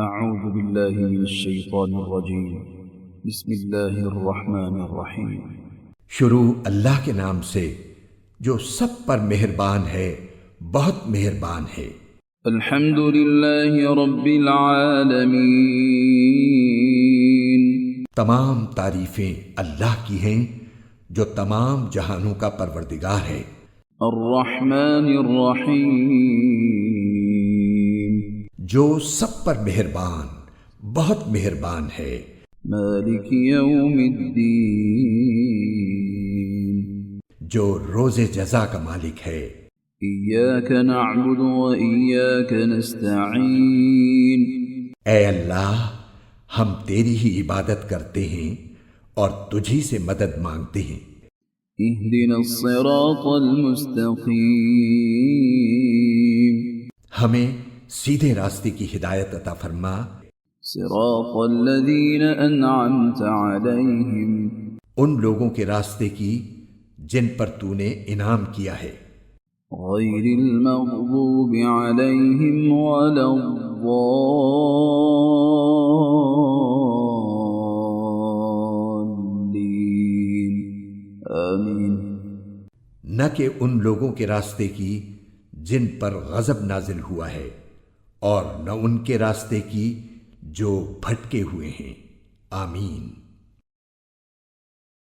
أعوذ بالله من الشيطان الرجيم بسم الله الرحمن الرحيم شروع اللہ کے نام سے جو سب پر مہربان ہے، بہت مہربان ہے۔ الحمد لله رب العالمين تمام تعریفیں اللہ کی ہیں جو تمام جہانوں کا پروردگار ہے۔ الرحمن الرحيم جو سب پر مہربان، بہت مہربان ہے۔ مالك يوم الدين جو روز جزا کا مالک ہے۔ إياك نعبد وإياك نستعين اے اللہ، ہم تیری ہی عبادت کرتے ہیں اور تجھی سے مدد مانگتے ہیں۔ اهدنا الصراط المستقيم ہمیں سیدھے راستے کی ہدایت عطا فرما۔ صراط الذين أنعمت عليهم ان لوگوں کے راستے کی جن پر تو نے انعام کیا ہے، غير المغضوب عليهم ولا الضالين آمين۔ نہ کہ ان لوگوں کے راستے کی جن پر غضب نازل ہوا ہے، اور نہ ان کے راستے کی جو بھٹکے ہوئے ہیں۔ آمین۔